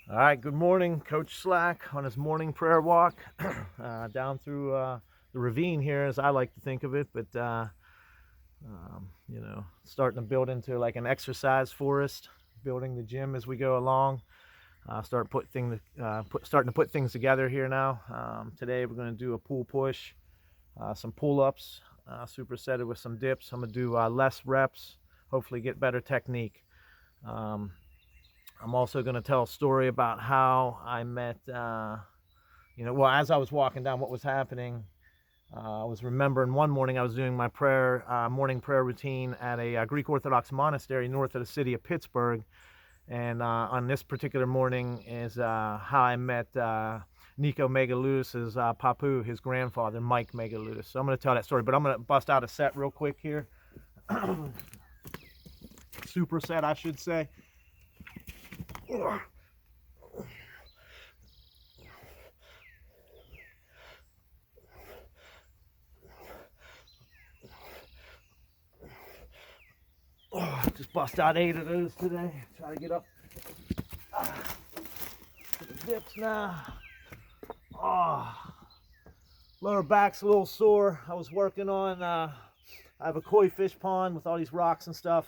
All right, good morning, Coach Slack on his morning prayer walk down through the ravine here, as I like to think of it. But starting to build into like an exercise forest, building the gym as we go along. Starting to put things together here now. Today we're going to do a pull push, some pull-ups, supersetted with some dips. I'm going to do less reps, hopefully get better technique. I'm also going to tell a story about how I met, as I was walking down, what was happening. I was remembering one morning I was doing my morning prayer routine at a Greek Orthodox monastery north of the city of Pittsburgh. And on this particular morning is how I met Nico Megaludis' papu, his grandfather, Mike Megaludis. So I'm going to tell that story, but I'm going to bust out a set real quick here. Superset, I should say. Just bust out 8 of those today. Try to get up to the dips now. Lower back's a little sore. I was working on, I have a koi fish pond with all these rocks and stuff.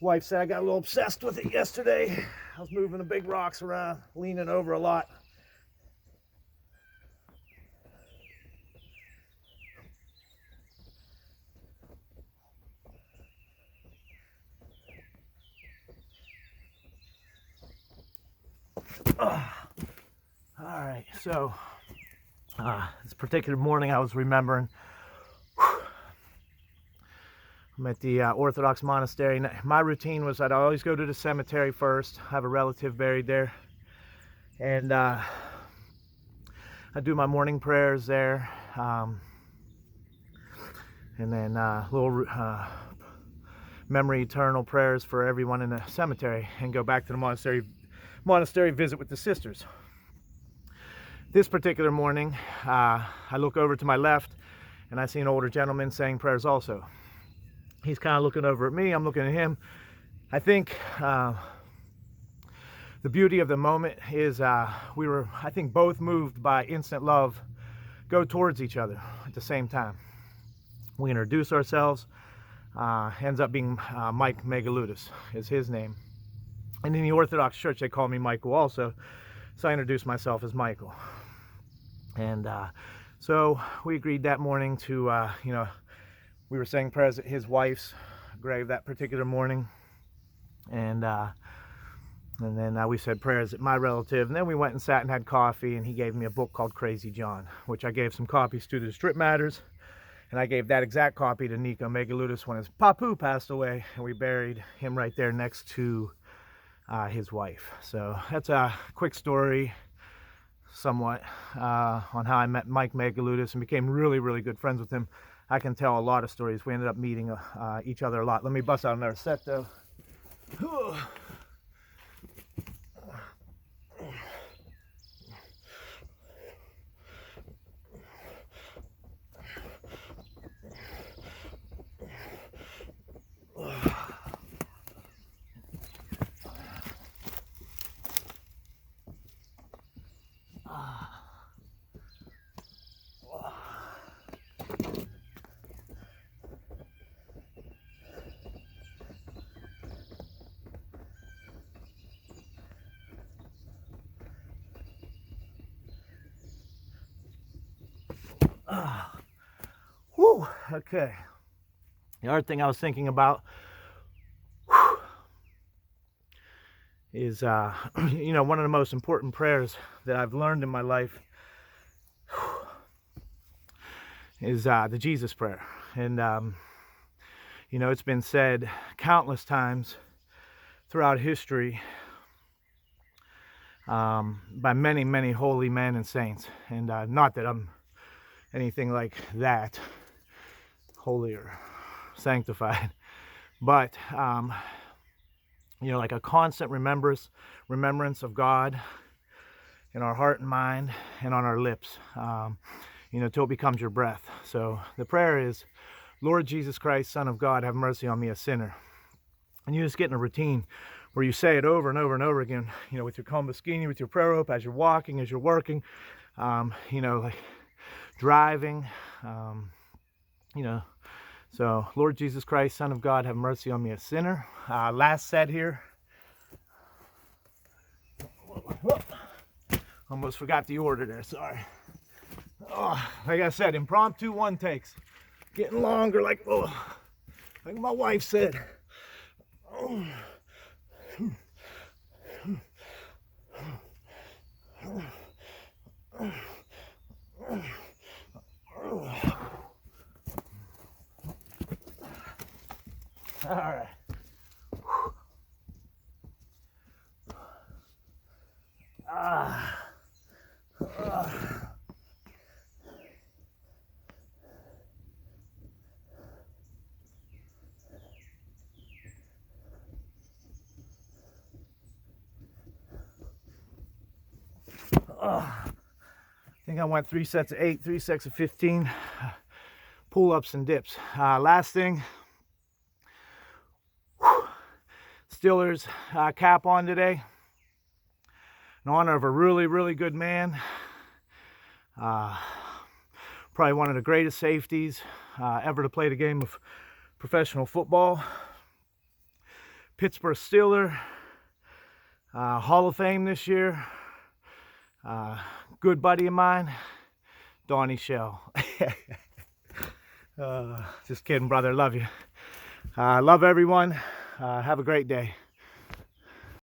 Wife said I got a little obsessed with it yesterday. I was moving the big rocks around, leaning over a lot. All right, so this particular morning I was remembering I'm at the Orthodox monastery. My routine was I'd always go to the cemetery first. I have a relative buried there. And I do my morning prayers there. And then little memory eternal prayers for everyone in the cemetery, and go back to the monastery visit with the sisters. This particular morning, I look over to my left and I see an older gentleman saying prayers also. He's kind of looking over at me, I'm looking at him. I think the beauty of the moment is we were, I think, both moved by instant love, go towards each other at the same time. We introduce ourselves, ends up being Mike Megaludis is his name. And in the Orthodox Church, they call me Michael also, so I introduced myself as Michael. And so we agreed that morning to, we were saying prayers at his wife's grave that particular morning. And then we said prayers at my relative. And then we went and sat and had coffee, and he gave me a book called Crazy John, which I gave some copies to the Strip Matters. And I gave that exact copy to Nico Megaludis when his papu passed away, and we buried him right there next to his wife. So that's a quick story, somewhat, on how I met Mike Megaludis and became really, really good friends with him. I can tell a lot of stories. We ended up meeting each other a lot. Let me bust out another set, though. Okay. The other thing I was thinking about is, one of the most important prayers that I've learned in my life is the Jesus prayer. And, it's been said countless times throughout history by many, many holy men and saints. And not that I'm anything like that, holy or sanctified, but like a constant remembrance of God in our heart and mind and on our lips, till it becomes your breath. So the prayer is, Lord Jesus Christ, Son of God, have mercy on me, a sinner. And you just get in a routine where you say it over and over and over again, you know, with your Kombuskini, with your prayer rope, as you're walking, as you're working, you know, like driving, you know. So, Lord Jesus Christ, Son of God, have mercy on me, a sinner. Last set here. Almost forgot the order there, sorry. Oh, like I said, impromptu one takes. Getting longer, like my wife said. Oh. All right. I think I went 3 sets of 8, 3 sets of 15 pull-ups and dips. Last thing, Steelers cap on today in honor of a really good man, probably one of the greatest safeties ever to play the game of professional football, Pittsburgh Steeler, Hall of Fame this year, good buddy of mine, Donnie Shell. Just kidding, brother. Love you. Love everyone. Have a great day.